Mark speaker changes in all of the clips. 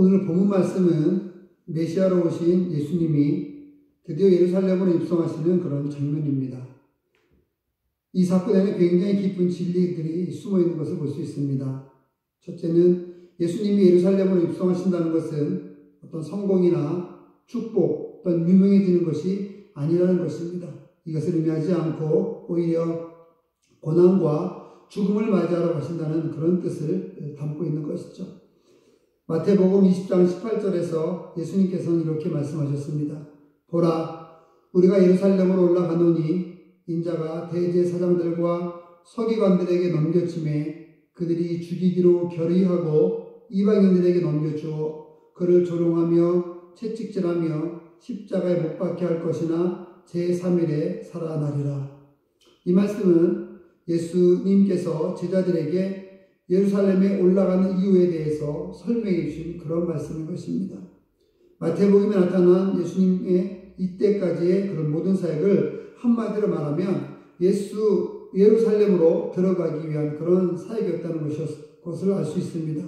Speaker 1: 오늘 본문 말씀은 메시아로 오신 예수님이 드디어 예루살렘으로 입성하시는 그런 장면입니다. 이 사건에는 굉장히 깊은 진리들이 숨어 있는 것을 볼 수 있습니다. 첫째는 예수님이 예루살렘으로 입성하신다는 것은 어떤 성공이나 축복, 어떤 유명해지는 것이 아니라는 것입니다. 이것을 의미하지 않고 오히려 고난과 죽음을 맞이하러 가신다는 그런 뜻을 담고 있는 것이죠. 마태복음 20장 18절에서 예수님께서는 이렇게 말씀하셨습니다. 보라, 우리가 예루살렘으로 올라가노니 인자가 대제사장들과 서기관들에게 넘겨짐에 그들이 죽이기로 결의하고 이방인들에게 넘겨주어 그를 조롱하며 채찍질하며 십자가에 못 박게 할 것이나 제3일에 살아나리라. 이 말씀은 예수님께서 제자들에게 예루살렘에 올라가는 이유에 대해서 설명해 주신 그런 말씀인 것입니다. 마태복음에 나타난 예수님의 이때까지의 그런 모든 사역을 한마디로 말하면 예루살렘으로 들어가기 위한 그런 사역이었다는 것을 알 수 있습니다.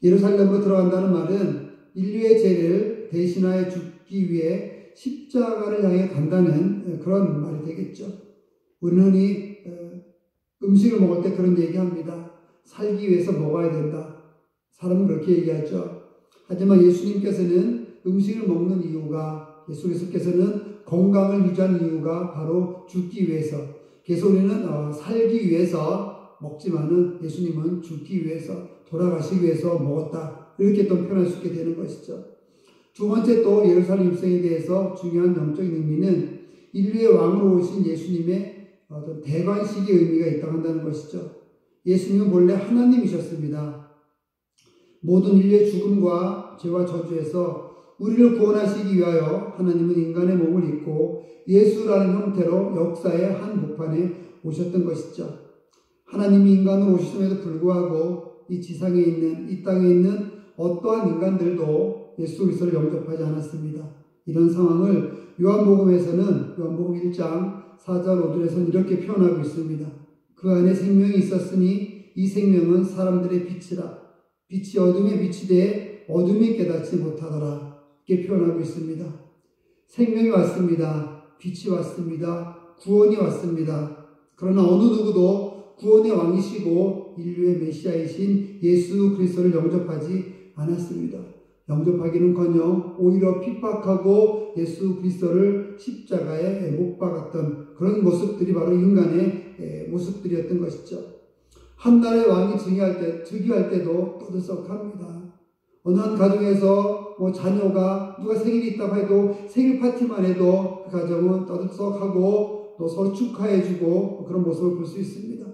Speaker 1: 예루살렘으로 들어간다는 말은 인류의 죄를 대신하여 죽기 위해 십자가를 향해 간다는 그런 말이 되겠죠. 우리는 흔히 음식을 먹을 때 그런 얘기합니다. 살기 위해서 먹어야 된다. 사람은 그렇게 얘기하죠. 하지만 예수님께서는 음식을 먹는 이유가, 예수께서는 건강을 유지하는 이유가 바로 죽기 위해서, 그래서 우리는 살기 위해서 먹지만은 예수님은 죽기 위해서, 돌아가시기 위해서 먹었다. 이렇게 또 표현할 수 있게 되는 것이죠. 두 번째 또 예루살렘 입성에 대해서 중요한 영적인 의미는 인류의 왕으로 오신 예수님의 어떤 대관식의 의미가 있다고 한다는 것이죠. 예수님은 본래 하나님이셨습니다. 모든 인류의 죽음과 죄와 저주에서 우리를 구원하시기 위하여 하나님은 인간의 몸을 입고 예수라는 형태로 역사의 한 복판에 오셨던 것이죠. 하나님이 인간으로 오셨음에도 불구하고 이 지상에 있는, 이 땅에 있는 어떠한 인간들도 예수 그리스도를 영접하지 않았습니다. 이런 상황을 요한복음에서는 요한복음 1장 4절 5절에서는 이렇게 표현하고 있습니다. 그 안에 생명이 있었으니 이 생명은 사람들의 빛이라. 빛이 어둠에 비치되 어둠이 깨닫지 못하더라. 이렇게 표현하고 있습니다. 생명이 왔습니다. 빛이 왔습니다. 구원이 왔습니다. 그러나 어느 누구도 구원의 왕이시고 인류의 메시아이신 예수 그리스도를 영접하지 않았습니다. 영접하기는커녕 오히려 핍박하고 예수 그리스도를 십자가에 못 박았던 그런 모습들이 바로 인간의 모습들이었던 것이죠. 한 나라의 왕이 즉위할 때도 떠들썩합니다. 어느 한 가정에서 자녀가 누가 생일이 있다고 해도 생일 파티만 해도 그 가정은 떠들썩하고 또 서로 축하해주고 그런 모습을 볼 수 있습니다.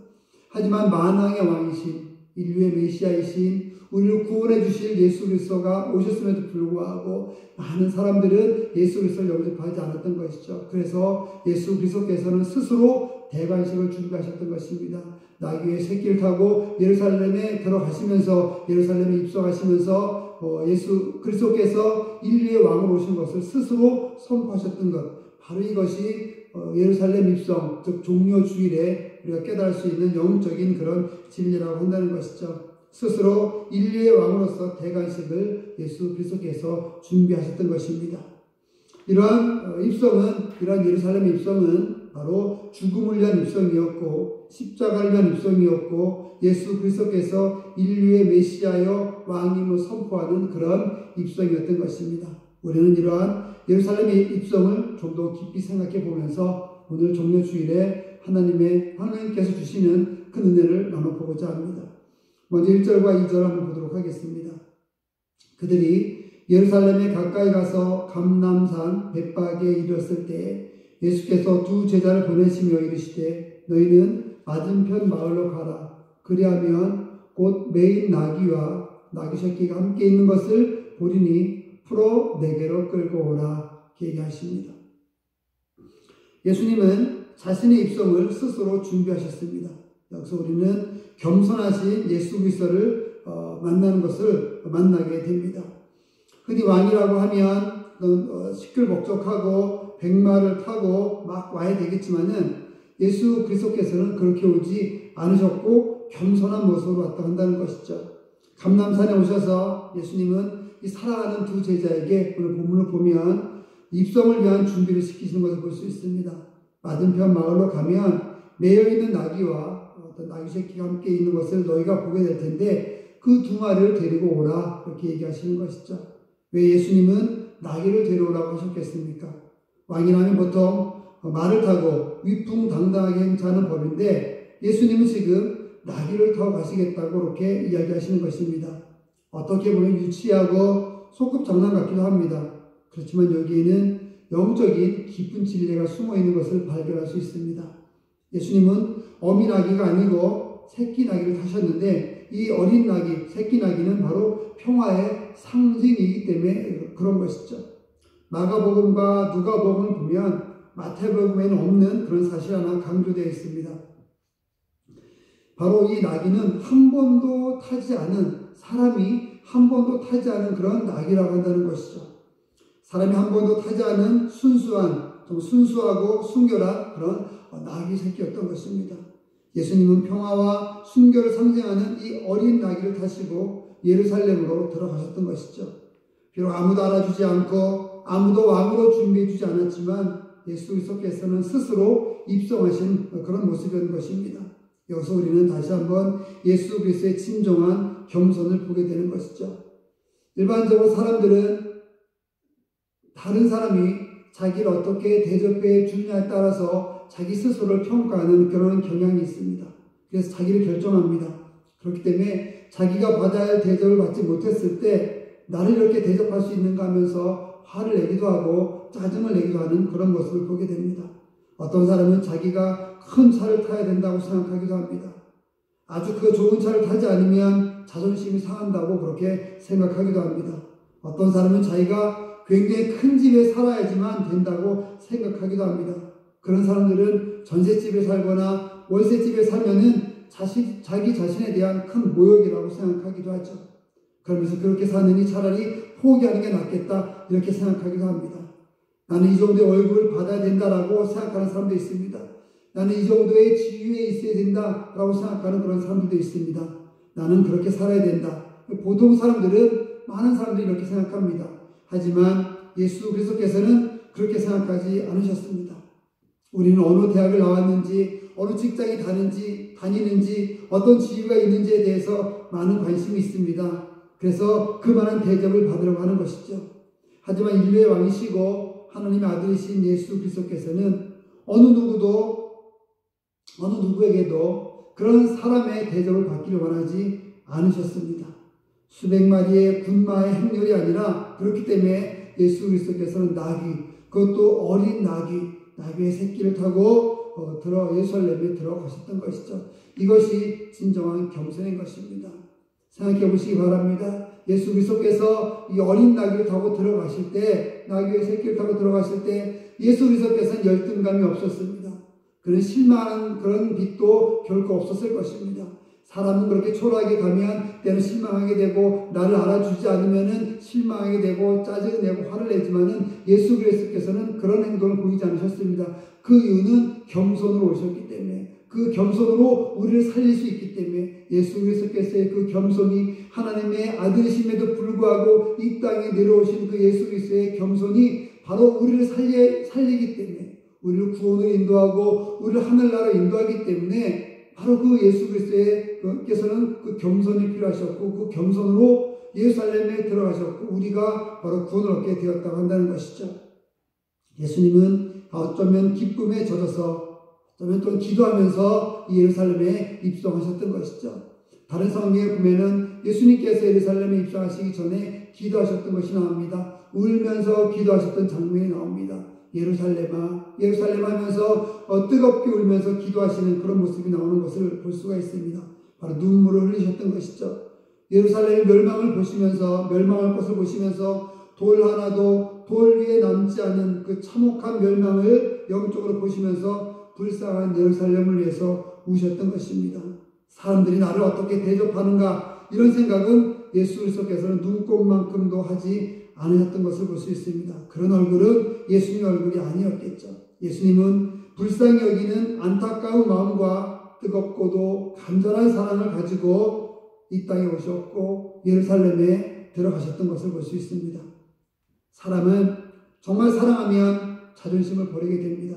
Speaker 1: 하지만 만왕의 왕이신 인류의 메시아이신 우리를 구원해 주실 예수 그리스도가 오셨음에도 불구하고 많은 사람들은 예수 그리스도를 영접하지 않았던 것이죠. 그래서 예수 그리스도께서는 스스로 대관식을 준비하셨던 것입니다. 나귀의 새끼를 타고 예루살렘에 들어가시면서 예루살렘에 입성하시면서 예수 그리스도께서 인류의 왕으로 오신 것을 스스로 선포하셨던 것, 바로 이것이 예루살렘 입성, 즉 종료주일에 우리가 깨달을 수 있는 영적인 그런 진리라고 한다는 것이죠. 스스로 인류의 왕으로서 대관식을 예수 그리스도께서 준비하셨던 것입니다. 이러한 예루살렘 입성은 바로 죽음을 위한 입성이었고 십자가를 위한 입성이었고 예수 그리스도께서 인류의 메시아여 왕임을 선포하는 그런 입성이었던 것입니다. 우리는 이러한 예루살렘의 입성을 좀 더 깊이 생각해 보면서 오늘 종료주일에 하나님께서 주시는 그 은혜를 나눠보고자 합니다. 먼저 1절과 2절 한번 보도록 하겠습니다. 그들이 예루살렘에 가까이 가서 감람산 벳박에 이르렀을 때 예수께서 두 제자를 보내시며 이르시되 너희는 맞은편 마을로 가라. 그리하면 곧 매인 나귀와 나귀 새끼가 함께 있는 것을 보리니 풀어 내게로 끌고 오라. 얘기하십니다. 예수님은 자신의 입성을 스스로 준비하셨습니다. 여기서 우리는 겸손하신 예수 그리스도를 만나는 것을 만나게 됩니다. 흔히 왕이라고 하면 시끌벅적하고 백마를 타고 막 와야 되겠지만은 예수 그리스도께서는 그렇게 오지 않으셨고 겸손한 모습으로 왔다 한다는 것이죠. 감람산에 오셔서 예수님은 이 살아가는 두 제자에게 오늘 본문을 보면 입성을 위한 준비를 시키시는 것을 볼 수 있습니다. 맞은편 마을로 가면 매여 있는 나귀와 어떤 나귀 새끼가 함께 있는 것을 너희가 보게 될 텐데 그 두 마리를 데리고 오라 그렇게 얘기하시는 것이죠. 왜 예수님은 나귀를 데려오라고 하셨겠습니까? 왕이라면 보통 말을 타고 위풍당당하게 행차하는 법인데 예수님은 지금 나귀를 타고 가시겠다고 그렇게 이야기하시는 것입니다. 어떻게 보면 유치하고 소꿉장난 같기도 합니다. 그렇지만 여기에는 영적인 깊은 진리가 숨어 있는 것을 발견할 수 있습니다. 예수님은 어미 나귀가 아니고 새끼 나귀를 타셨는데 이 어린 나귀, 새끼 나귀는 바로 평화의 상징이기 때문에 그런 것이죠. 마가복음과 누가복음을 보면 마태복음에는 없는 그런 사실 하나 강조되어 있습니다. 바로 이 나귀는 한 번도 타지 않은, 사람이 한 번도 타지 않은 그런 나귀라고 한다는 것이죠. 사람이 한 번도 타지 않은 순수한, 좀 순수하고 순결한 그런 나귀 새끼였던 것입니다. 예수님은 평화와 순결을 상징하는 이 어린 나귀를 타시고 예루살렘으로 들어가셨던 것이죠. 비록 아무도 알아주지 않고 아무도 왕으로 준비해주지 않았지만 예수 그리스도께서는 스스로 입성하신 그런 모습이었던 것입니다. 여기서 우리는 다시 한번 예수 그리스도의 진정한 겸손을 보게 되는 것이죠. 일반적으로 사람들은 다른 사람이 자기를 어떻게 대접해 주느냐에 따라서 자기 스스로를 평가하는 그런 경향이 있습니다. 그래서 자기를 결정합니다. 그렇기 때문에 자기가 받아야 할 대접을 받지 못했을 때 나를 이렇게 대접할 수 있는가 하면서 화를 내기도 하고 짜증을 내기도 하는 그런 모습을 보게 됩니다. 어떤 사람은 자기가 큰 차를 타야 된다고 생각하기도 합니다. 아주 그 좋은 차를 타지 않으면 자존심이 상한다고 그렇게 생각하기도 합니다. 어떤 사람은 자기가 굉장히 큰 집에 살아야지만 된다고 생각하기도 합니다. 그런 사람들은 전셋집에 살거나 월세집에 살면은 자기 자신에 대한 큰 모욕이라고 생각하기도 하죠. 그러면서 그렇게 사느니 차라리 포기하는 게 낫겠다 이렇게 생각하기도 합니다. 나는 이 정도의 월급을 받아야 된다라고 생각하는 사람도 있습니다. 나는 이 정도의 지위에 있어야 된다라고 생각하는 그런 사람들도 있습니다. 나는 그렇게 살아야 된다. 보통 사람들은, 많은 사람들이 이렇게 생각합니다. 하지만 예수 그리스도께서는 그렇게 생각하지 않으셨습니다. 우리는 어느 대학을 나왔는지, 어느 직장에 다니는지, 어떤 지위가 있는지에 대해서 많은 관심이 있습니다. 그래서 그 많은 대접을 받으려고 하는 것이죠. 하지만 인류의 왕이시고 하나님의 아들이신 예수 그리스도께서는 어느 누구에게도 그런 사람의 대접을 받기를 원하지 않으셨습니다. 수백 마리의 군마의 행렬이 아니라, 그렇기 때문에 예수 그리스도께서는 나귀, 그것도 어린 나귀의 새끼를 타고 예루살렘에 들어가셨던 것이죠. 이것이 진정한 겸손인 것입니다. 생각해 보시기 바랍니다. 예수 그리스도께서 이 어린 나귀를 타고 들어가실 때, 나귀의 새끼를 타고 들어가실 때 예수 그리스도께서는 열등감이 없었습니다. 그런 실망하는 그런 빛도 결코 없었을 것입니다. 사람은 그렇게 초라하게 가면 때는 실망하게 되고, 나를 알아주지 않으면 실망하게 되고 짜증을 내고 화를 내지만은 예수 그리스도께서는 그런 행동을 보이지 않으셨습니다. 그 이유는 겸손으로 오셨기 때문에, 그 겸손으로 우리를 살릴 수 있기 때문에, 예수 그리스도께서의 그 겸손이, 하나님의 아들이심에도 불구하고 이 땅에 내려오신 그 예수 그리스도의 겸손이 바로 우리를 살리기 때문에, 우리를 구원으로 인도하고 우리를 하늘나라로 인도하기 때문에, 바로 그 예수 그리스도께서는 그 겸손이 필요하셨고, 그 겸손으로 예루살렘에 들어가셨고 우리가 바로 구원을 얻게 되었다고 한다는 것이죠. 예수님은 어쩌면 기쁨에 젖어서, 어쩌면 또 기도하면서 예루살렘에 입성하셨던 것이죠. 다른 성경에 보면은 예수님께서 예루살렘에 입성하시기 전에 기도하셨던 것이 나옵니다. 울면서 기도하셨던 장면이 나옵니다. 예루살렘아, 예루살렘 하면서 뜨겁게 울면서 기도하시는 그런 모습이 나오는 것을 볼 수가 있습니다. 바로 눈물을 흘리셨던 것이죠. 예루살렘의 멸망할 것을 보시면서 돌 하나도 돌 위에 남지 않은 그 참혹한 멸망을 영적으로 보시면서 불쌍한 예루살렘을 위해서 우셨던 것입니다. 사람들이 나를 어떻게 대접하는가, 이런 생각은 예수 그리스도께서는 눈꼽만큼도 하지 않으셨던 것을 볼 수 있습니다. 그런 얼굴은 예수님의 얼굴이 아니었겠죠. 예수님은 불쌍히 여기는 안타까운 마음과 뜨겁고도 간절한 사랑을 가지고 이 땅에 오셨고 예루살렘에 들어가셨던 것을 볼 수 있습니다. 사람은 정말 사랑하면 자존심을 버리게 됩니다.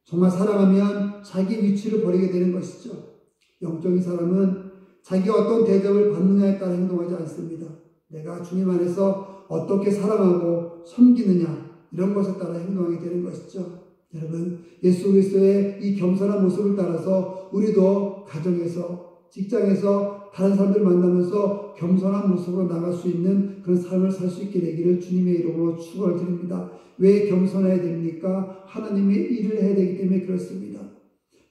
Speaker 1: 정말 사랑하면 자기 위치를 버리게 되는 것이죠. 영적인 사람은 자기가 어떤 대접을 받느냐에 따라 행동하지 않습니다. 내가 주님 안에서 어떻게 사랑하고 섬기느냐 이런 것에 따라 행동하게 되는 것이죠. 여러분, 예수 그리스도의 이 겸손한 모습을 따라서 우리도 가정에서, 직장에서 다른 사람들 만나면서 겸손한 모습으로 나갈 수 있는 그런 삶을 살 수 있게 되기를 주님의 이름으로 축원을 드립니다. 왜 겸손해야 됩니까? 하나님의 일을 해야 되기 때문에 그렇습니다.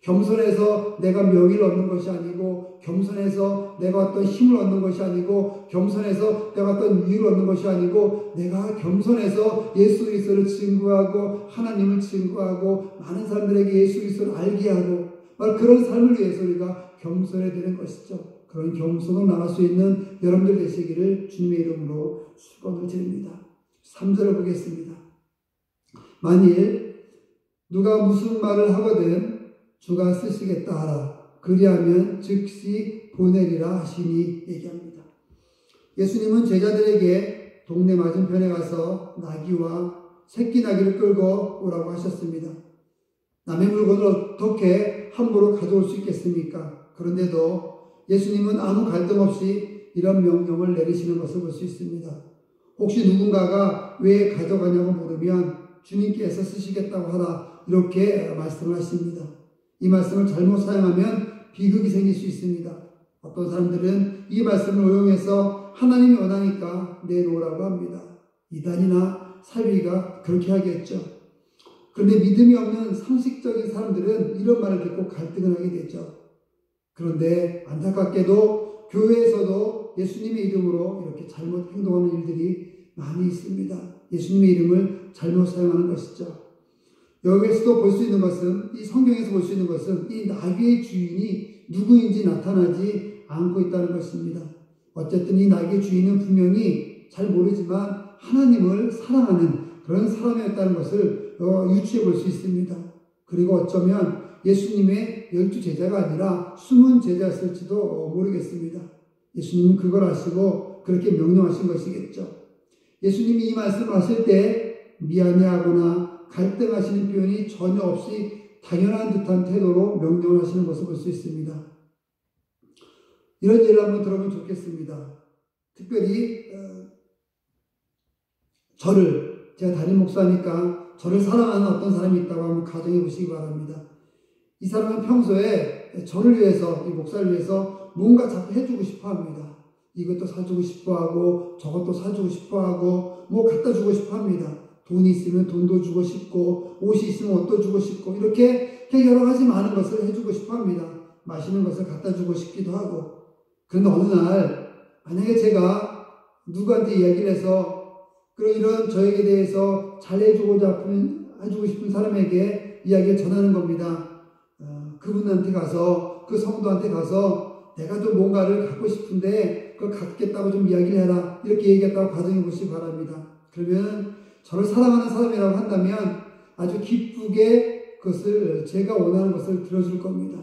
Speaker 1: 겸손해서 내가 명예를 얻는 것이 아니고, 겸손해서 내가 어떤 힘을 얻는 것이 아니고, 겸손해서 내가 어떤 위를 얻는 것이 아니고, 내가 겸손해서 예수 그리스도를 증거하고 하나님을 증거하고 많은 사람들에게 예수 그리스도를 알게 하고 바로 그런 삶을 위해서 우리가 겸손해야 되는 것이죠. 그런 겸손으로 나갈 수 있는 여러분들 되시기를 주님의 이름으로 축원을 드립니다. 3절을 보겠습니다. 만일 누가 무슨 말을 하거든 주가 쓰시겠다 하라. 그리하면 즉시 보내리라 하시니 얘기합니다. 예수님은 제자들에게 동네 맞은편에 가서 나귀와 새끼 나귀를 끌고 오라고 하셨습니다. 남의 물건을 어떻게 함부로 가져올 수 있겠습니까? 그런데도 예수님은 아무 갈등 없이 이런 명령을 내리시는 것을 볼 수 있습니다. 혹시 누군가가 왜 가져가냐고 물으면 주님께서 쓰시겠다고 하라 이렇게 말씀을 하십니다. 이 말씀을 잘못 사용하면 비극이 생길 수 있습니다. 어떤 사람들은 이 말씀을 오용해서 하나님이 원하니까 내놓으라고 합니다. 이단이나 사위가 그렇게 하겠죠. 그런데 믿음이 없는 상식적인 사람들은 이런 말을 듣고 갈등을 하게 되죠. 그런데 안타깝게도 교회에서도 예수님의 이름으로 이렇게 잘못 행동하는 일들이 많이 있습니다. 예수님의 이름을 잘못 사용하는 것이죠. 여기에서도 볼 수 있는 것은, 이 성경에서 볼 수 있는 것은 이 나귀의 주인이 누구인지 나타나지 않고 있다는 것입니다. 어쨌든 이 나귀의 주인은 분명히 잘 모르지만 하나님을 사랑하는 그런 사람이었다는 것을 유추해 볼 수 있습니다. 그리고 어쩌면 예수님의 12제자가 아니라 숨은 제자였을지도 모르겠습니다. 예수님은 그걸 아시고 그렇게 명령하신 것이겠죠. 예수님이 이 말씀을 하실 때 미안해하거나 갈등하시는 표현이 전혀 없이 당연한 듯한 태도로 명령을 하시는 것을 볼 수 있습니다. 이런 예를 한번 들어보면 좋겠습니다. 특별히 제가 담임 목사니까 저를 사랑하는 어떤 사람이 있다고 한번 가정해 보시기 바랍니다. 이 사람은 평소에 저를 위해서, 이 목사를 위해서 뭔가 자꾸 해주고 싶어 합니다. 이것도 사주고 싶어 하고 저것도 사주고 싶어 하고 뭐 갖다 주고 싶어 합니다. 돈이 있으면 돈도 주고 싶고 옷이 있으면 옷도 주고 싶고 이렇게 여러 가지 많은 것을 해주고 싶어 합니다. 맛있는 것을 갖다 주고 싶기도 하고. 그런데 어느 날 만약에 제가 누구한테 이야기를 해서 이런 저에게 대해서 잘해주고자 해주고 싶은 사람에게 이야기를 전하는 겁니다. 그분한테 가서, 그 성도한테 가서 내가 좀 뭔가를 갖고 싶은데 그걸 갖겠다고 좀 이야기를 해라 이렇게 얘기했다고 가정해 보시기 바랍니다. 그러면 저를 사랑하는 사람이라고 한다면 아주 기쁘게 그것을, 제가 원하는 것을 들어줄 겁니다.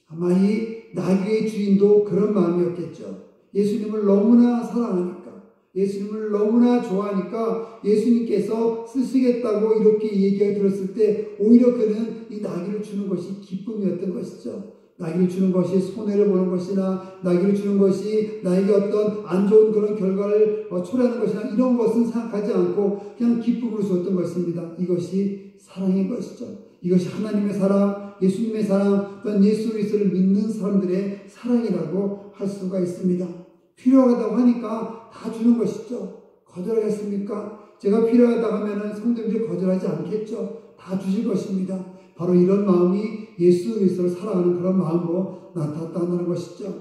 Speaker 1: 아마 이 나귀의 주인도 그런 마음이었겠죠. 예수님을 너무나 사랑하니까, 예수님을 너무나 좋아하니까 예수님께서 쓰시겠다고 이렇게 얘기가 들었을 때 오히려 그는 이 나귀를 주는 것이 기쁨이었던 것이죠. 나귀를 주는 것이 손해를 보는 것이나 나귀를 주는 것이 나에게 어떤 안 좋은 그런 결과를 초래하는 것이나 이런 것은 생각하지 않고 그냥 기쁨으로 주었던 것입니다. 이것이 사랑인 것이죠. 이것이 하나님의 사랑, 예수님의 사랑, 또한 예수 그리스도를 믿는 사람들의 사랑이라고 할 수가 있습니다. 필요하다고 하니까 다 주는 것이죠. 거절하겠습니까? 제가 필요하다고 하면 성도님들이 거절하지 않겠죠. 다 주실 것입니다. 바로 이런 마음이 예수 그리스도를 사랑하는 그런 마음으로 나타났다는 것이죠.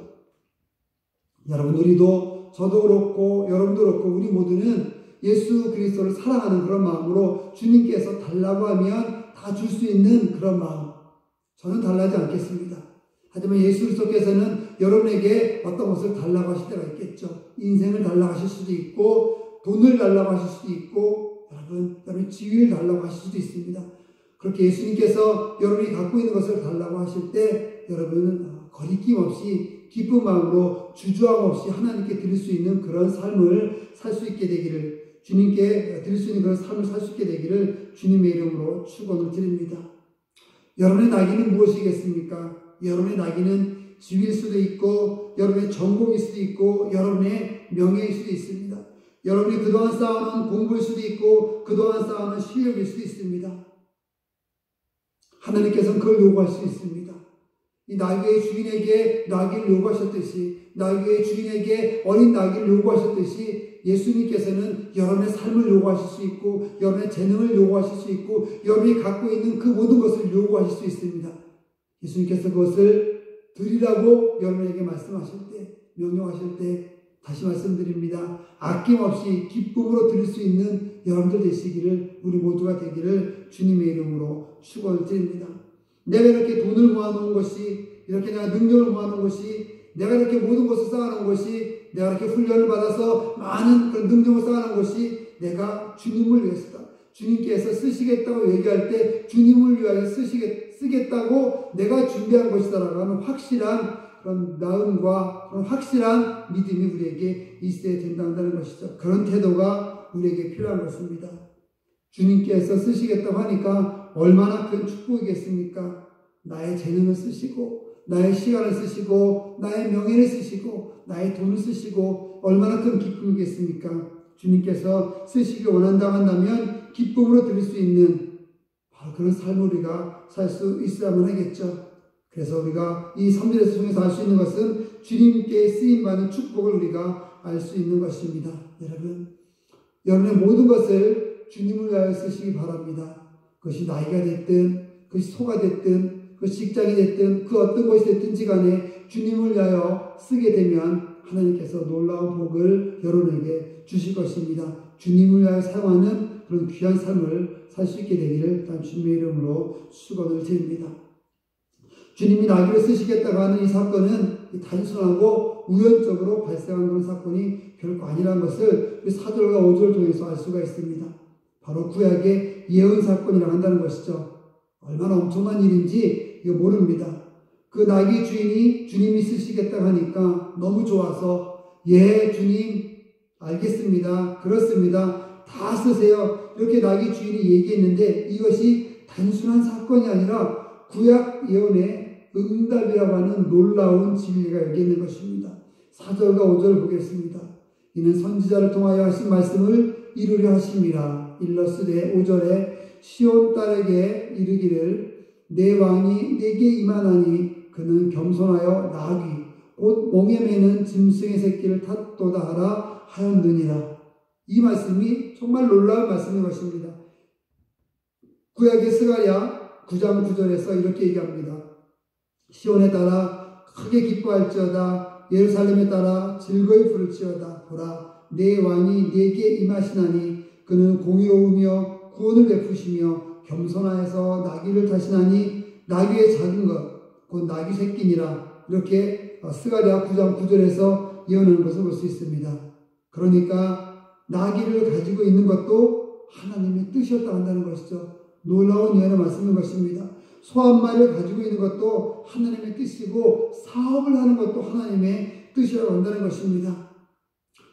Speaker 1: 여러분, 우리도, 저도 그렇고 여러분도 그렇고 우리 모두는 예수 그리스도를 사랑하는 그런 마음으로 주님께서 달라고 하면 다 줄 수 있는 그런 마음. 저는 달라지 않겠습니다. 하지만 예수 그리스도께서는 여러분에게 어떤 것을 달라고 하실 때가 있겠죠. 인생을 달라고 하실 수도 있고 돈을 달라고 하실 수도 있고 여러분 지위를 달라고 하실 수도 있습니다. 그렇게 예수님께서 여러분이 갖고 있는 것을 달라고 하실 때 여러분은 거리낌 없이 기쁜 마음으로 주저함 없이 하나님께 드릴 수 있는 그런 삶을 살 수 있게 되기를, 주님께 드릴 수 있는 그런 삶을 살 수 있게 되기를 주님의 이름으로 축원을 드립니다. 여러분의 낙인은 무엇이겠습니까? 여러분의 낙인은 지위일 수도 있고, 여러분의 전공일 수도 있고, 여러분의 명예일 수도 있습니다. 여러분이 그동안 쌓아놓은 공부일 수도 있고, 그동안 쌓아놓은 실력일 수도 있습니다. 하나님께서는 그걸 요구할 수 있습니다. 이 나귀의 주인에게 나귀를 요구하셨듯이, 나귀의 주인에게 어린 나귀를 요구하셨듯이, 예수님께서는 여러분의 삶을 요구하실 수 있고, 여러분의 재능을 요구하실 수 있고, 여러분이 갖고 있는 그 모든 것을 요구하실 수 있습니다. 예수님께서 그것을 드리라고 여러분에게 말씀하실 때, 명령하실 때, 다시 말씀드립니다. 아낌없이 기쁨으로 드릴 수 있는 여러분들 되시기를, 우리 모두가 되기를 주님의 이름으로 축원을 드립니다. 내가 이렇게 돈을 모아놓은 것이, 이렇게 내가 능력을 모아놓은 것이, 내가 이렇게 모든 것을 쌓아놓은 것이, 내가 이렇게 훈련을 받아서 많은 그런 능력을 쌓아놓은 것이 내가 주님을 위해서다. 주님께서 쓰시겠다고 얘기할 때 주님을 위하여 쓰겠다고 내가 준비한 것이다라고 하는 확실한 그런 마음과 그런 확실한 믿음이 우리에게 있어야 된다는 것이죠. 그런 태도가 우리에게 필요한 것입니다. 주님께서 쓰시겠다고 하니까 얼마나 큰 축복이겠습니까? 나의 재능을 쓰시고, 나의 시간을 쓰시고, 나의 명예를 쓰시고, 나의 돈을 쓰시고, 얼마나 큰 기쁨이겠습니까? 주님께서 쓰시기 원한다고 한다면 기쁨으로 드릴 수 있는 바로 그런 삶을 우리가 살 수 있어야만 하겠죠. 그래서 우리가 이 3절에서 통해서 알 수 있는 것은 주님께 쓰임받는 축복을 우리가 알 수 있는 것입니다. 여러분, 여러분의 모든 것을 주님을 위하여 쓰시기 바랍니다. 그것이 나이가 됐든, 그것이 소가 됐든, 그것이 직장이 됐든, 그 어떤 것이 됐든지 간에 주님을 위하여 쓰게 되면 하나님께서 놀라운 복을 여러분에게 주실 것입니다. 주님을 위하여 사용하는 그런 귀한 삶을 살 수 있게 되기를 주님의 이름으로 축원을 드립니다. 주님이 나귀를 쓰시겠다고 하는 이 사건은 단순하고 우연적으로 발생한 그런 사건이 결코 아니라는 것을 4절과 5절을 통해서 알 수가 있습니다. 바로 구약의 예언 사건이라고 한다는 것이죠. 얼마나 엄청난 일인지 이거 모릅니다. 그 나귀 주인이 주님이 쓰시겠다고 하니까 너무 좋아서, 예, 주님, 알겠습니다. 그렇습니다. 다 쓰세요. 이렇게 나귀 주인이 얘기했는데 이것이 단순한 사건이 아니라 구약 예언의 응답이라고 하는 놀라운 진리가 여기 있는 것입니다. 4절과 5절을 보겠습니다. 이는 선지자를 통하여 하신 말씀을 이루려 하심이라. 일러스되 5절에 시온 딸에게 이르기를 내 왕이 내게 임하나니 그는 겸손하여 나귀 곧 몽에 매는 짐승의 새끼를 탔도다 하라 하였느니라. 이 말씀이 정말 놀라운 말씀인 것입니다. 구약의 스가랴 9장 9절에서 이렇게 얘기합니다. 시온에 따라 크게 기뻐할지어다. 예루살렘에 따라 즐거이 부를지어다. 보라, 내 왕이 내게 임하시나니 그는 공의로우며 구원을 베푸시며 겸손하여서 나귀를 타시나니 나귀의 작은 것, 곧 나귀 새끼니라. 이렇게 스가랴 9장 9절에서 예언하는 것을 볼 수 있습니다. 그러니까 나귀를 가지고 있는 것도 하나님의 뜻이었다 한다는 것이죠. 놀라운 예언의 말씀인 것입니다. 소 한 마리를 가지고 있는 것도 하나님의 뜻이고 사업을 하는 것도 하나님의 뜻이라고 한다는 것입니다.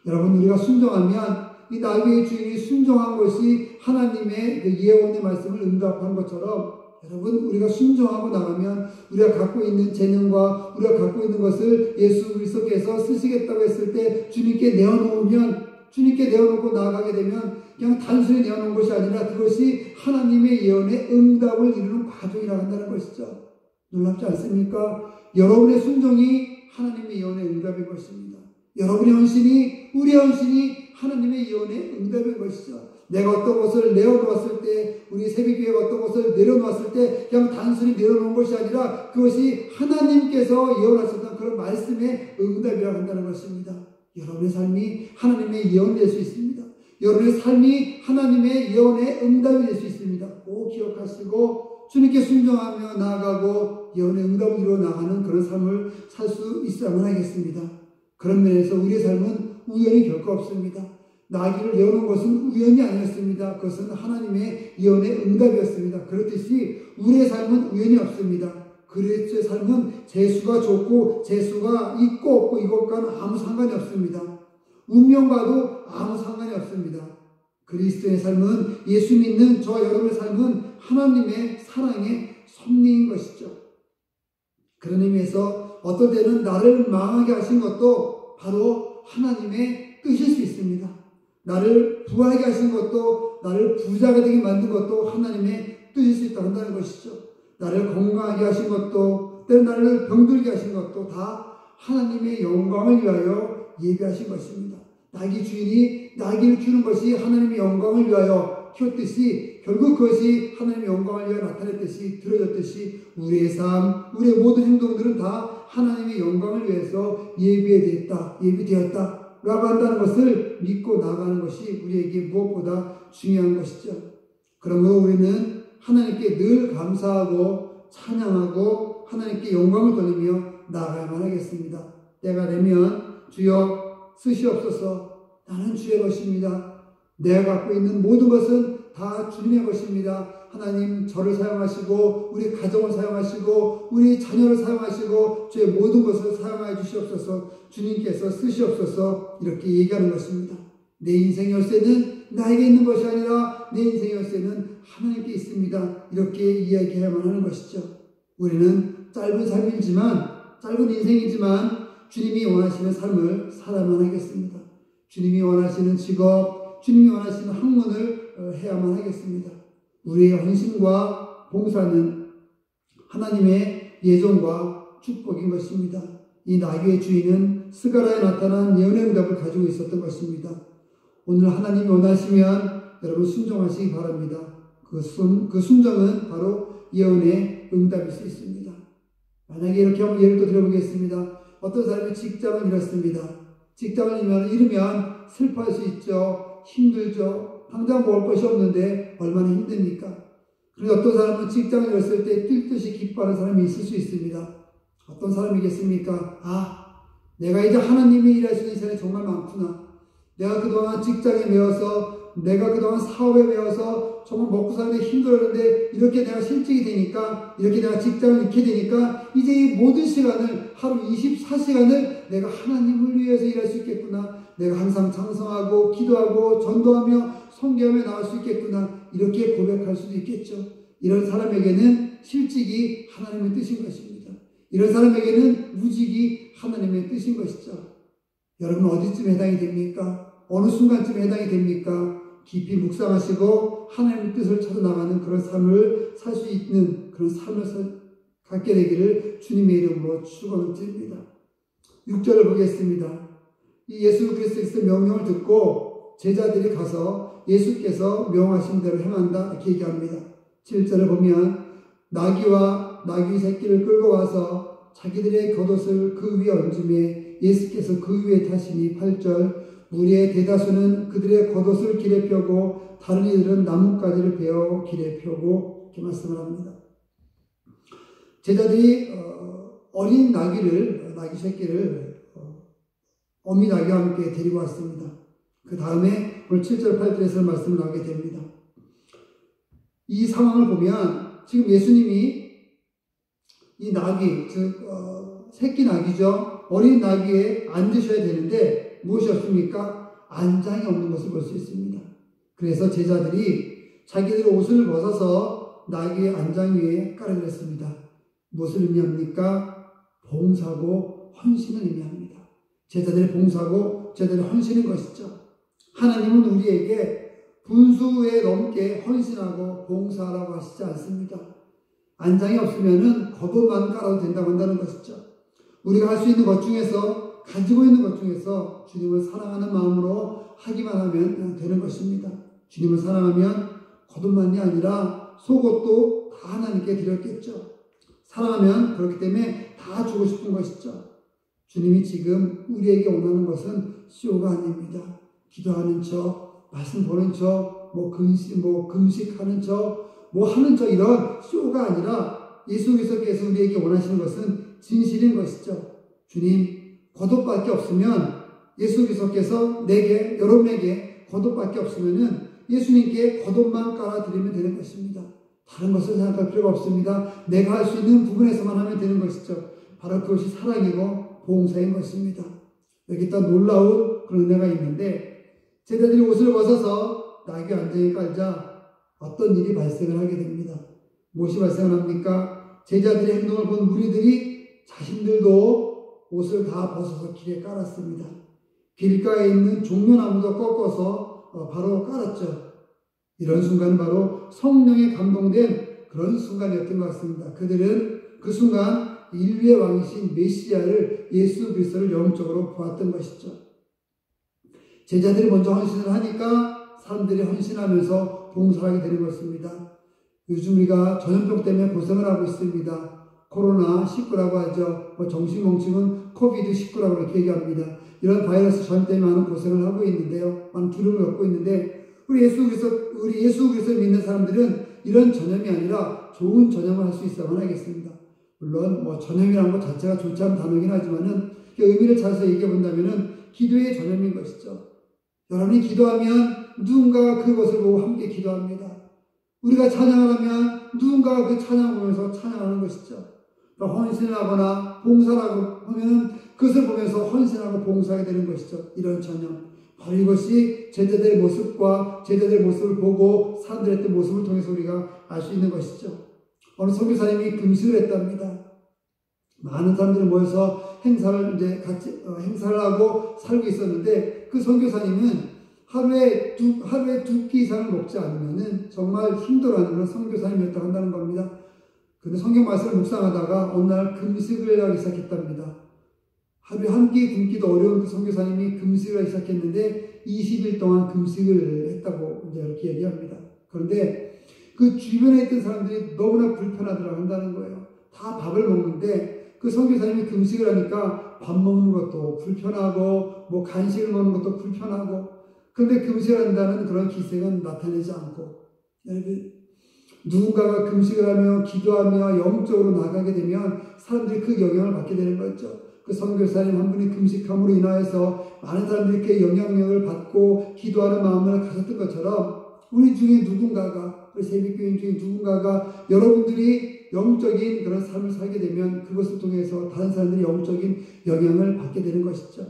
Speaker 1: 여러분, 우리가 순종하면 이 나귀의 주인이 순종한 것이 하나님의 그 예언의 말씀을 응답한 것처럼, 여러분, 우리가 순종하고 나가면 우리가 갖고 있는 재능과 우리가 갖고 있는 것을 예수 그리스도께서 쓰시겠다고 했을 때 주님께 내어놓으면, 주님께 내어놓고 나아가게 되면 그냥 단순히 내어놓은 것이 아니라 그것이 하나님의 예언의 응답을 이루는 과정이라고 한다는 것이죠. 놀랍지 않습니까? 여러분의 순종이 하나님의 예언의 응답인 것입니다. 여러분의 헌신이, 우리의 헌신이 하나님의 예언의 응답인 것이죠. 내가 어떤 것을 내어놓았을 때, 우리 새벽교회가 어떤 것을 내려놓았을 때 그냥 단순히 내려놓은 것이 아니라 그것이 하나님께서 예언하셨던 그런 말씀의 응답이라고 한다는 것입니다. 여러분의 삶이 하나님의 예언이 될 수 있습니다. 여러분의 삶이 하나님의 예언의 응답이 될 수 있습니다. 꼭 기억하시고 주님께 순종하며 나아가고 예언의 응답을 이루어 나가는 그런 삶을 살 수 있어야만 하겠습니다. 그런 면에서 우리의 삶은 우연이 결코 없습니다. 나귀를 내어놓은 것은 우연이 아니었습니다. 그것은 하나님의 예언의 응답이었습니다. 그렇듯이 우리의 삶은 우연이 없습니다. 그리스도의 삶은 재수가 좋고 재수가 있고 없고 이것과는 아무 상관이 없습니다. 운명과도 아무 상관이 없습니다. 그리스도의 삶은, 예수 믿는 저 여러분의 삶은 하나님의 사랑의 섭리인 것이죠. 그런 의미에서 어떨 때는 나를 망하게 하신 것도 바로 하나님의 뜻일 수 있습니다. 나를 부하게 하신 것도, 나를 부자가 되게 만든 것도 하나님의 뜻일 수 있다고 한다는 것이죠. 나를 건강하게 하신 것도, 때로 나를 병들게 하신 것도 다 하나님의 영광을 위하여 예비하신 것입니다. 나귀 주인이 나귀를 키우는 것이 하나님의 영광을 위하여 키웠듯이 결국 그것이 하나님의 영광을 위하여 나타냈듯이 드러졌듯이 우리의 삶, 우리의 모든 행동들은 다 하나님의 영광을 위해서 예비되었다 라고 한다는 것을 믿고 나가는 것이 우리에게 무엇보다 중요한 것이죠. 그러므로 우리는 하나님께 늘 감사하고 찬양하고 하나님께 영광을 돌리며 나아가야만 하겠습니다. 때가 되면 주여 쓰시옵소서. 나는 주의 것입니다. 내가 갖고 있는 모든 것은 다 주님의 것입니다. 하나님 저를 사용하시고 우리 가정을 사용하시고 우리 자녀를 사용하시고 주의 모든 것을 사용하여 주시옵소서. 주님께서 쓰시옵소서. 이렇게 얘기하는 것입니다. 내 인생 열쇠는 나에게 있는 것이 아니라 내 인생 열쇠는 하나님께 있습니다. 이렇게 이야기해야만 하는 것이죠. 우리는 짧은 삶이지만, 짧은 인생이지만 주님이 원하시는 삶을 살아야만 하겠습니다. 주님이 원하시는 직업, 주님이 원하시는 학문을 해야만 하겠습니다. 우리의 헌신과 봉사는 하나님의 예정과 축복인 것입니다. 이 나귀의 주인은 스가랴에 나타난 예언의 응답을 가지고 있었던 것입니다. 오늘 하나님이 원하시면 여러분 순종하시기 바랍니다. 그 순종은 바로 예언의 응답일 수 있습니다. 만약에 이렇게 한번 예를 또 들어보겠습니다. 어떤 사람이 직장을 잃었습니다. 직장을 잃으면 슬퍼할 수 있죠. 힘들죠. 당장 먹을 것이 없는데 얼마나 힘듭니까? 그런데 어떤 사람은 직장을 잃었을 때 뛸 듯이 기뻐하는 사람이 있을 수 있습니다. 어떤 사람이겠습니까? 내가 이제 하나님이 일하시는 시간이 정말 많구나. 내가 그동안 직장에 매여서, 내가 그동안 사업에 매여서 정말 먹고 사는데 힘들었는데 이렇게 내가 실직이 되니까, 이렇게 내가 직장을 잃게 되니까 이제 이 모든 시간을, 하루 24시간을 내가 하나님을 위해서 일할 수 있겠구나. 내가 항상 찬송하고 기도하고 전도하며 선교하며 나갈 수 있겠구나. 이렇게 고백할 수도 있겠죠. 이런 사람에게는 실직이 하나님의 뜻인 것입니다. 이런 사람에게는 무직이 하나님의 뜻인 것이죠. 여러분 어디쯤 해당이 됩니까? 어느 순간쯤 해당이 됩니까? 깊이 묵상하시고 하나님의 뜻을 찾아나가는 그런 삶을 살 수 있는 그런 삶을 갖게 되기를 주님의 이름으로 축원을 드립니다. 6절을 보겠습니다. 이 예수 그리스도의 명령을 듣고 제자들이 가서 예수께서 명하신 대로 행한다 이렇게 얘기합니다. 7절을 보면 나귀와 나귀 새끼를 끌고 와서 자기들의 겉옷을 그 위에 얹음에 예수께서 그 위에 타시니 8절 무리의 대다수는 그들의 겉옷을 길에 펴고 다른 이들은 나뭇가지를 베어 길에 펴고 이렇게 말씀을 합니다. 제자들이 어린 나귀 새끼를 어미 나귀와 함께 데리고 왔습니다. 그 다음에 오늘 7절 8절에서 말씀을 나오게 됩니다. 이 상황을 보면 지금 예수님이 이 나귀, 즉 새끼 나귀죠. 어린 나귀에 앉으셔야 되는데 무엇이 없습니까? 안장이 없는 것을 볼 수 있습니다. 그래서 제자들이 자기들 옷을 벗어서 나귀의 안장 위에 깔아드렸습니다. 무엇을 의미합니까? 봉사고 헌신을 의미합니다. 제자들의 봉사고 제자들의 헌신인 것이죠. 하나님은 우리에게 분수에 넘게 헌신하고 봉사하라고 하시지 않습니다. 안장이 없으면은 겉옷만 깔아도 된다고 한다는 것이죠. 우리가 할 수 있는 것 중에서, 가지고 있는 것 중에서 주님을 사랑하는 마음으로 하기만 하면 되는 것입니다. 주님을 사랑하면 겉옷만이 아니라 속옷도 다 하나님께 드렸겠죠. 사랑하면 그렇기 때문에 다 주고 싶은 것이죠. 주님이 지금 우리에게 원하는 것은 쇼가 아닙니다. 기도하는 척, 말씀 보는 척, 금식하는 척, 하는 척, 이런 쇼가 아니라 예수 그리스도께서 우리에게 원하시는 것은 진실인 것이죠. 주님, 겉옷밖에 없으면 예수 그리스도께서 여러분에게 겉옷밖에 없으면은 예수님께 겉옷만 깔아드리면 되는 것입니다. 다른 것을 생각할 필요가 없습니다. 내가 할 수 있는 부분에서만 하면 되는 것이죠. 바로 그것이 사랑이고 봉사인 것입니다. 여기 또 놀라운 그런 은혜가 있는데 제자들이 옷을 벗어서 나귀 안장에 깔자 어떤 일이 발생을 하게 됩니다. 무엇이 발생을 합니까? 제자들의 행동을 본 무리들이 자신들도 옷을 다 벗어서 길에 깔았습니다. 길가에 있는 종려나무도 꺾어서 바로 깔았죠. 이런 순간은 바로 성령에 감동된 그런 순간이었던 것 같습니다. 그들은 그 순간 인류의 왕이신 메시아를 예수 그리스도를 영적으로 보았던 것이죠. 제자들이 먼저 헌신을 하니까 사람들이 헌신하면서 봉사하게 되는 것입니다. 요즘 우리가 전염병 때문에 고생을 하고 있습니다. 코로나19라고 하죠. 정신멍청은 코비드19라고 이렇게 얘기합니다. 이런 바이러스 전염 때문에 많은 고생을 하고 있는데요. 많은 두려움을 겪고 있는데 우리 예수 그리스도 믿는 사람들은 이런 전염이 아니라 좋은 전염을 할 수 있어야만 하겠습니다. 물론 전염이라는 것 자체가 좋지 않은 단어이긴 하지만은 의미를 찾아서 얘기해 본다면은 기도의 전염인 것이죠. 여러분이 기도하면 누군가가 그것을 보고 함께 기도합니다. 우리가 찬양을 하면 누군가가 그 찬양을 보면서 찬양하는 것이죠. 헌신을 하거나 봉사를 하면 그것을 보면서 헌신하고 봉사하게 되는 것이죠. 이런 전염. 바로 이것이 제자들의 모습과 제자들의 모습을 보고 사람들의 했던 모습을 통해서 우리가 알 수 있는 것이죠. 어느 선교사님이 금식을 했답니다. 많은 사람들이 모여서 행사를 하고 살고 있었는데 그 선교사님은 하루에 두 끼 이상을 먹지 않으면은 정말 힘들어하는 그런 선교사님이었다고 한다는 겁니다. 근데 성경 말씀을 묵상하다가 어느 날 금식을 하기 시작했답니다. 하루에 한 끼 굶기도 어려운 그 선교사님이 금식을 하기 시작했는데 20일 동안 금식을 했다고 이제 이렇게 얘기합니다. 그런데 그 주변에 있던 사람들이 너무나 불편하더라고 한다는 거예요. 다 밥을 먹는데 그 선교사님이 금식을 하니까 밥 먹는 것도 불편하고 간식을 먹는 것도 불편하고 그런데 금식을 한다는 그런 기색은 나타내지 않고 누군가가 금식을 하며 기도하며 영적으로 나가게 되면 사람들이 그 영향을 받게 되는 거죠. 그 선교사님 한 분이 금식함으로 인하여서 많은 사람들이 그 영향력을 받고 기도하는 마음을 가졌던 것처럼 우리 중에 누군가가 우리 새벽교인 중에 누군가가 여러분들이 영적인 그런 삶을 살게 되면 그것을 통해서 다른 사람들이 영적인 영향을 받게 되는 것이죠.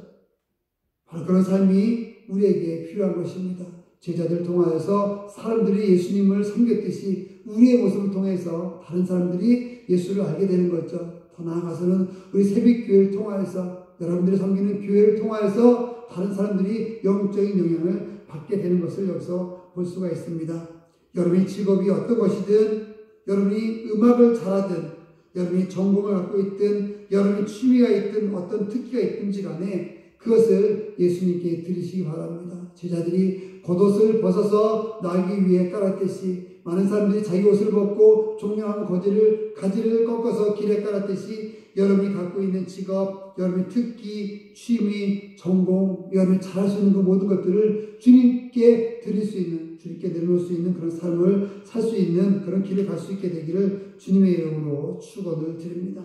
Speaker 1: 바로 그런 삶이 우리에게 필요한 것입니다. 제자들을 통하여서 사람들이 예수님을 섬겼듯이 우리의 모습을 통해서 다른 사람들이 예수를 알게 되는 거죠. 더 나아가서는 우리 새벽교회를 통하여서 여러분들이 섬기는 교회를 통하여서 다른 사람들이 영적인 영향을 받게 되는 것을 여기서 볼 수가 있습니다. 여러분의 직업이 어떤 것이든 여러분이 음악을 잘하든 여러분이 전공을 갖고 있든 여러분이 취미가 있든 어떤 특기가 있든지 간에 그것을 예수님께 드리시기 바랍니다. 제자들이 겉옷을 벗어서 나귀 위에 깔았듯이 많은 사람들이 자기 옷을 벗고 종려나무 가지를 꺾어서 길에 깔았듯이 여러분이 갖고 있는 직업, 여러분의 특기, 취미, 전공, 여러분이 잘할 수 있는 그 모든 것들을 주님께 드릴 수 있는, 주님께 내려놓을 수 있는 그런 삶을 살 수 있는 그런 길을 갈 수 있게 되기를 주님의 이름으로 축원을 드립니다.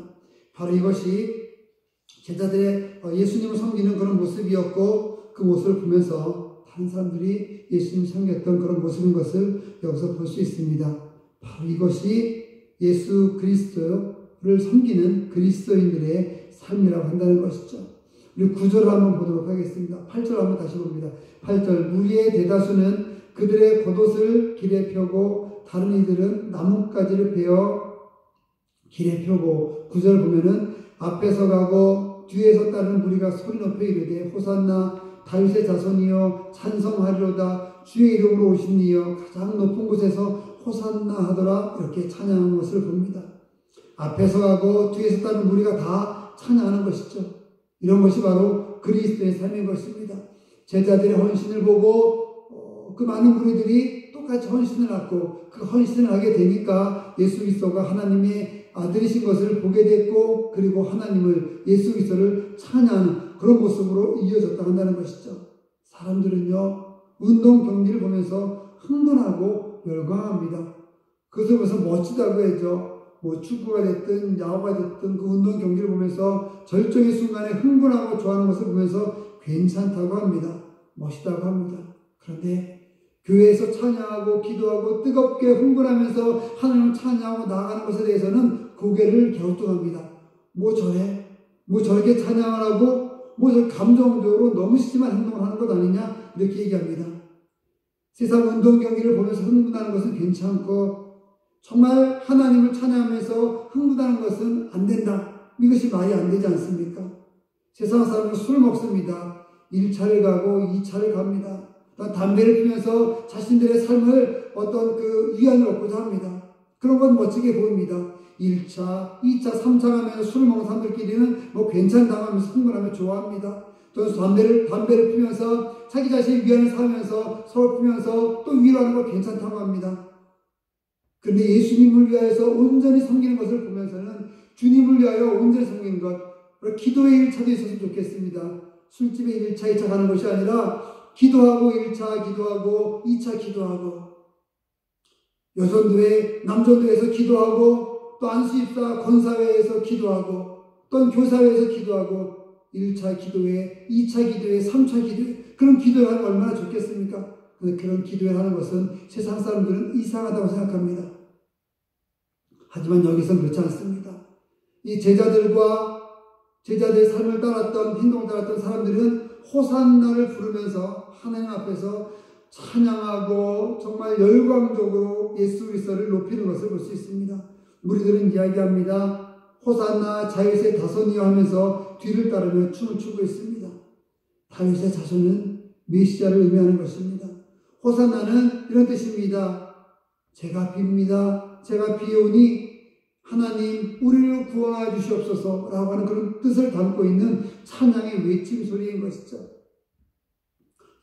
Speaker 1: 바로 이것이 제자들의 예수님을 섬기는 그런 모습이었고 그 모습을 보면서 다른 사람들이 예수님을 섬겼던 그런 모습인 것을 여기서 볼 수 있습니다. 바로 이것이 예수 그리스도를 섬기는 그리스도인들의 삶이라고 한다는 것이죠. 우리 9절을 한번 보도록 하겠습니다. 8절 한번 다시 봅니다. 8절 무리의 대다수는 그들의 겉옷을 길에 펴고 다른 이들은 나뭇가지를 베어 길에 펴고 9절 보면은 앞에서 가고 뒤에서 따르는 무리가 소리 높여 이르되 호산나 다윗의 자손이여 찬송하리로다 주의 이름으로 오신 이여 가장 높은 곳에서 호산나 하더라 이렇게 찬양하는 것을 봅니다. 앞에서 가고 뒤에서 따르는 무리가 다 찬양하는 것이죠. 이런 것이 바로 그리스도의 삶인 것입니다. 제자들의 헌신을 보고 그 많은 무리들이 똑같이 헌신을 하고 그 헌신을 하게 되니까 예수 그리스도가 하나님의 아들이신 것을 보게 됐고 그리고 하나님을 예수 그리스도를 찬양하는 그런 모습으로 이어졌다 한다는 것이죠. 사람들은요 운동 경기를 보면서 흥분하고 열광합니다. 그것을 보면서 멋지다고 해죠. 축구가 됐든 야구가 됐든 그 운동 경기를 보면서 절정의 순간에 흥분하고 좋아하는 것을 보면서 괜찮다고 합니다. 멋있다고 합니다. 그런데 교회에서 찬양하고 기도하고 뜨겁게 흥분하면서 하나님을 찬양하고 나아가는 것에 대해서는 고개를 갸우뚱합니다. 뭐 저래? 뭐 저렇게 찬양을 하고 뭐 저 감정적으로 너무 심한 행동을 하는 것 아니냐? 이렇게 얘기합니다. 세상 운동 경기를 보면서 흥분하는 것은 괜찮고 정말 하나님을 찬양하면서 흥분하는 것은 안 된다. 이것이 말이 안 되지 않습니까? 세상 사람은 술 먹습니다. 1차를 가고 2차를 갑니다. 담배를 피면서 자신들의 삶을 어떤 그 위안을 얻고자 합니다. 그런 건 멋지게 보입니다. 1차, 2차, 3차 가면서 술을 먹는 사람들끼리는 뭐 괜찮다면서 흥분하며 좋아합니다. 또 담배를 피면서 자기 자신의 위안을 삼으면서 서럽히면서 또 위로하는 거 괜찮다고 합니다. 그런데 예수님을 위하여서 온전히 섬기는 것을 보면서는 주님을 위하여 온전히 섬기는 것, 기도의 1차도 있었으면 좋겠습니다. 술집에 1차, 2차 가는 것이 아니라 기도하고 1차 기도하고 2차 기도하고 여전도회, 남전도회에서 기도하고 또 안수입사 권사회에서 기도하고 또 교사회에서 기도하고 1차 기도회, 2차 기도회, 3차 기도회 그런 기도를 하면 얼마나 좋겠습니까? 그런데 그런 기도를 하는 것은 세상 사람들은 이상하다고 생각합니다. 하지만 여기서는 그렇지 않습니다. 이 제자들의 삶을 따랐던 행동을 따랐던 사람들은 호산나를 부르면서 하나님 앞에서 찬양하고 정말 열광적으로 예수 그리스도를 높이는 것을 볼 수 있습니다. 무리들은 이야기합니다. 호산나 다윗의 자손이여 하면서 뒤를 따르며 춤을 추고 있습니다. 다윗의 자손은 메시아를 의미하는 것입니다. 호산나는 이런 뜻입니다. 제가 빕니다. 제가 비오니 하나님 우리를 구원하여 주시옵소서 라고 하는 그런 뜻을 담고 있는 찬양의 외침 소리인 것이죠.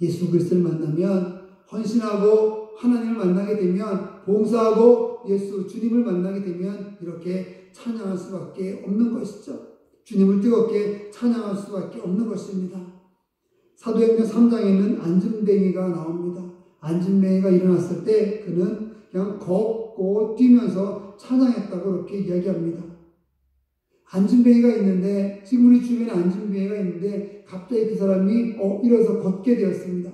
Speaker 1: 예수 그리스도를 만나면 헌신하고 하나님을 만나게 되면 봉사하고 예수 주님을 만나게 되면 이렇게 찬양할 수밖에 없는 것이죠. 주님을 뜨겁게 찬양할 수밖에 없는 것입니다. 사도행전 3장에는 안진뱅이가 나옵니다. 안진뱅이가 일어났을 때 그는 그냥 걷고 뛰면서 찬양했다고 그렇게 이야기합니다. 안진뱅이가 있는데 지금 우리 주변에 안진뱅이가 있는데 갑자기 그 사람이 일어서 걷게 되었습니다.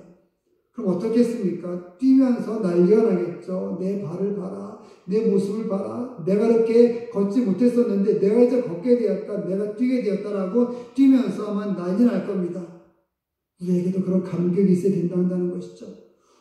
Speaker 1: 그럼 어떻겠습니까? 뛰면서 난리가 나겠죠. 내 발을 봐라. 내 모습을 봐라. 내가 이렇게 걷지 못했었는데 내가 이제 걷게 되었다. 내가 뛰게 되었다라고 뛰면서 아마 난리 날 겁니다. 우리에게도 그런 감격이 있어야 된다는 것이죠.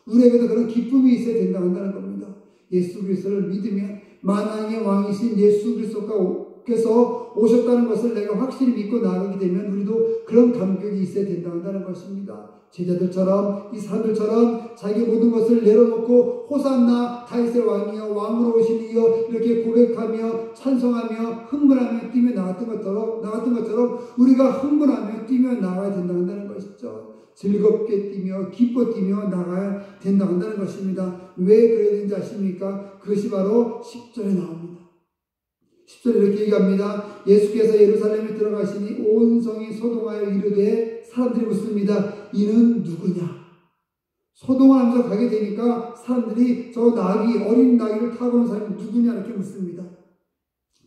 Speaker 1: 우리에게도 그런 기쁨이 있어야 된다는 겁니다. 예수 그리스도를 믿으면 만왕의 왕이신 예수 그리스도께서 오셨다는 것을 내가 확실히 믿고 나가게 되면 우리도 그런 감격이 있어야 된다는 것입니다. 제자들처럼 이 사람들처럼 자기 모든 것을 내려놓고 호산나 다윗의 왕이여 왕으로 오신 이여 이렇게 고백하며 찬송하며 흥분하며 뛰며 나갔던 것처럼 우리가 흥분하며 뛰며 나가야 된다는 것이죠. 즐겁게 뛰며 기뻐 뛰며 나가야 된다는 것입니다. 왜 그래야 되는지 아십니까? 그것이 바로 10절에 나옵니다. 10절에 이렇게 얘기합니다. 예수께서 예루살렘에 들어가시니 온 성이 소동하여 이르되 사람들이 묻습니다. 이는 누구냐? 소동을 하면서 가게 되니까 사람들이 저 어린 나귀를 타고 온 사람이 누구냐 이렇게 묻습니다.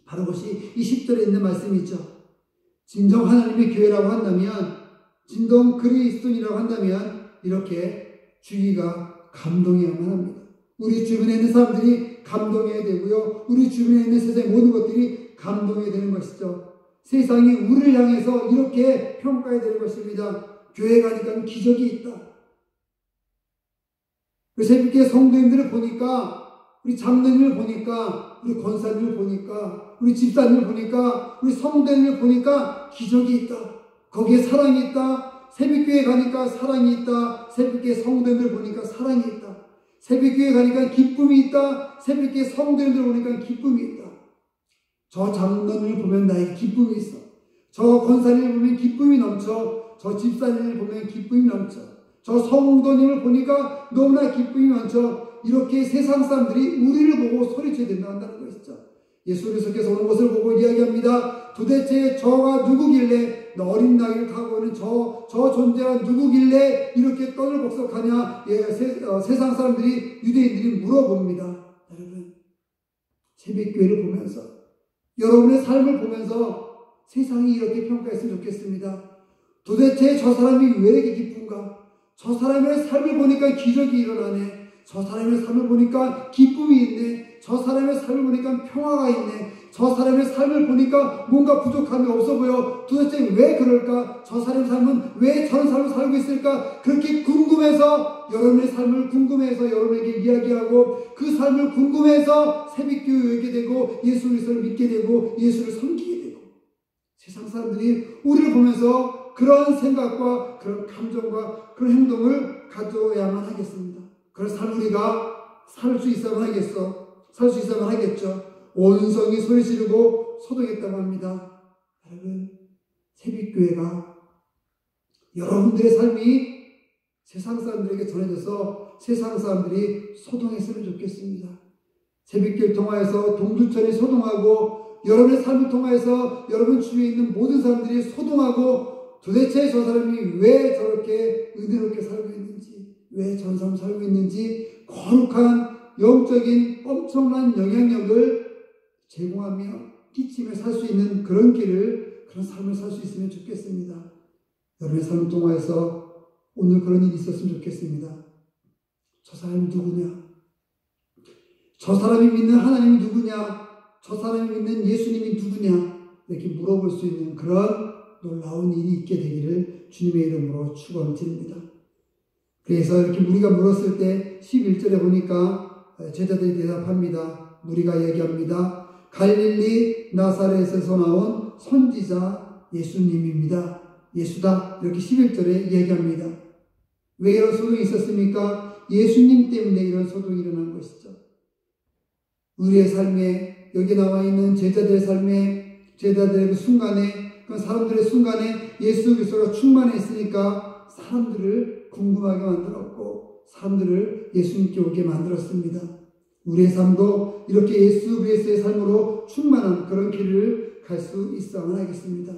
Speaker 1: 바로 그것이 이 10절에 있는 말씀이죠. 진정 하나님의 교회라고 한다면 진정 그리스도인이라고 한다면 이렇게 주위가 감동해야만 합니다. 우리 주변에 있는 사람들이 감동해야 되고요. 우리 주변에 있는 세상의 모든 것들이 감동해야 되는 것이죠. 세상이 우리를 향해서 이렇게 평가해야 되는 것입니다. 교회 가니까 기적이 있다. 새벽에 성도님들을 보니까 우리 장로님을 보니까 우리 권사님을 보니까 우리 집사님을 보니까 우리 성도님을 보니까 기적이 있다. 거기에 사랑이 있다. 새벽교회 가니까 사랑이 있다. 새벽교회 성도님들 보니까 사랑이 있다. 새벽교회 가니까 기쁨이 있다. 새벽교회 성도님들 보니까 기쁨이 있다. 저 장로님을 보면 나에게 기쁨이 있어. 저 권사님을 보면 기쁨이 넘쳐. 저 집사님을 보면 기쁨이 넘쳐. 저 성도님을 보니까 너무나 기쁨이 넘쳐. 이렇게 세상 사람들이 우리를 보고 소리쳐야 된다는 것이죠. 예수 그리스도께서 오는 것을 보고 이야기합니다. 도대체 저가 누구길래 어린 나귀를 타고 오는 저 존재가 누구길래 이렇게 떠들벅석하냐? 세상 사람들이 유대인들이 물어봅니다. 여러분 새벽교회를 보면서 여러분의 삶을 보면서 세상이 이렇게 평가했으면 좋겠습니다. 도대체 저 사람이 왜 이렇게 기쁜가? 저 사람의 삶을 보니까 기적이 일어나네. 저 사람의 삶을 보니까 기쁨이 있네. 저 사람의 삶을 보니까 평화가 있네. 저 사람의 삶을 보니까 뭔가 부족함이 없어 보여. 도대체 왜 그럴까? 저 사람의 삶은 왜 저런 삶을 살고 있을까? 그렇게 궁금해서 여러분의 삶을 궁금해서 여러분에게 이야기하고 그 삶을 궁금해서 새벽기도에 오게 되고 예수 그리스도를 믿게 되고 예수를 섬기게 되고 세상 사람들이 우리를 보면서 그런 생각과 그런 감정과 그런 행동을 가져야만 하겠습니다. 그런 삶을 우리가 살 수 있어야만 하겠어. 살 수 있어야만 하겠죠. 온 성이 소리 지르고 소동했다고 합니다. 여러분, 새벽교회가 여러분들의 삶이 세상 사람들에게 전해져서 세상 사람들이 소동했으면 좋겠습니다. 새벽교회를 통하여서 동두천이 소동하고 여러분의 삶을 통하여서 여러분 주위에 있는 모든 사람들이 소동하고 도대체 저 사람이 왜 저렇게 은혜롭게 살고 있는지, 왜 저런 삶을 살고 있는지 거룩한 영적인 엄청난 영향력을 제공하며 끼치며 살 수 있는 그런 길을, 그런 삶을 살 수 있으면 좋겠습니다. 여러분의 삶을 통해서 오늘 그런 일이 있었으면 좋겠습니다. 저 사람이 누구냐? 저 사람이 믿는 하나님이 누구냐? 저 사람이 믿는 예수님이 누구냐? 이렇게 물어볼 수 있는 그런 놀라운 일이 있게 되기를 주님의 이름으로 축원드립니다. 그래서 이렇게 무리가 물었을 때 11절에 보니까 제자들이 대답합니다. 무리가 얘기합니다. 갈릴리 나사렛에서 나온 선지자 예수님입니다. 예수다. 이렇게 11절에 얘기합니다. 왜 이런 소동이 있었습니까? 예수님 때문에 이런 소동이 일어난 것이죠. 우리의 삶에, 여기 나와 있는 제자들의 삶에, 제자들의 그 순간에, 그 사람들의 순간에 예수 그리스도가 충만했으니까 사람들을 궁금하게 만들었고 사람들을 예수님께 오게 만들었습니다. 우리의 삶도 이렇게 예수 그리스도의 삶으로 충만한 그런 길을 갈 수 있어야만 하겠습니다.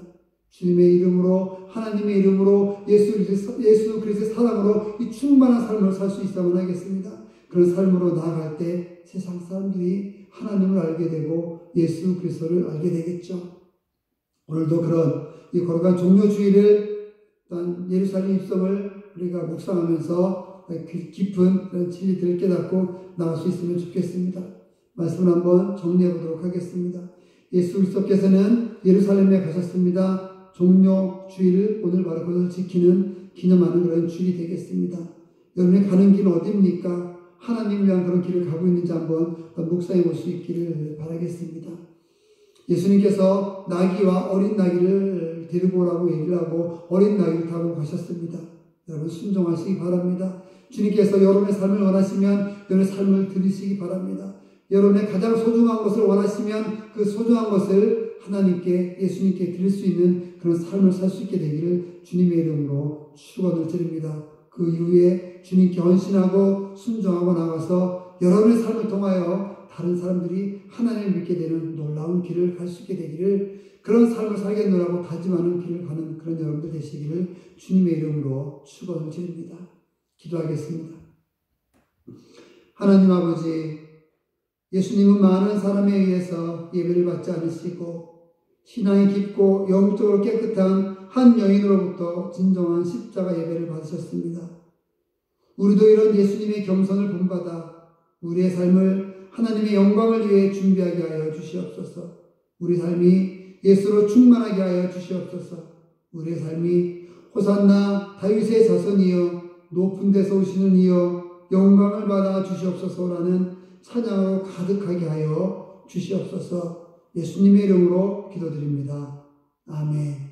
Speaker 1: 주님의 이름으로, 하나님의 이름으로, 예수 그리스도의 사랑으로 이 충만한 삶을 살 수 있어야만 하겠습니다. 그런 삶으로 나아갈 때 세상 사람들이 하나님을 알게 되고 예수 그리스도를 알게 되겠죠. 오늘도 그런 이 거룩한 종료주일을, 예루살렘 입성을 우리가 묵상하면서 깊은 그런 진리들을 깨닫고 나갈 수 있으면 좋겠습니다. 말씀을 한번 정리해 보도록 하겠습니다. 예수 그리스도께서는 예루살렘에 가셨습니다. 종료주일을 오늘 바로 그것을 지키는 기념하는 그런 주일이 되겠습니다. 여러분이 가는 길은 어디입니까? 하나님을 위한 그런 길을 가고 있는지 한번 묵상해 볼 수 있기를 바라겠습니다. 예수님께서 나귀와 어린 나귀를 데리고 오라고 얘기를 하고 어린 나귀를 타고 가셨습니다. 여러분 순종하시기 바랍니다. 주님께서 여러분의 삶을 원하시면 여러분의 삶을 들으시기 바랍니다. 여러분의 가장 소중한 것을 원하시면 그 소중한 것을 하나님께, 예수님께 드릴 수 있는 그런 삶을 살 수 있게 되기를 주님의 이름으로 축원을 드립니다. 그 이후에 주님께 헌신하고 순종하고 나가서 여러분의 삶을 통하여 다른 사람들이 하나님을 믿게 되는 놀라운 길을 갈 수 있게 되기를, 그런 삶을 살겠노라고 다짐하는 길을 가는 그런 여러분들 되시기를 주님의 이름으로 축원을 드립니다. 기도하겠습니다. 하나님 아버지, 예수님은 많은 사람에 의해서 예배를 받지 않으시고 신앙이 깊고 영적으로 깨끗한 한 여인으로부터 진정한 십자가 예배를 받으셨습니다. 우리도 이런 예수님의 겸손을 본받아 우리의 삶을 하나님의 영광을 위해 준비하게 하여 주시옵소서. 우리 삶이 예수로 충만하게 하여 주시옵소서. 우리의 삶이 호산나 다윗의 자손이여 높은 데서 오시는 이여 영광을 받아 주시옵소서라는 찬양으로 가득하게 하여 주시옵소서. 예수님의 이름으로 기도드립니다. 아멘.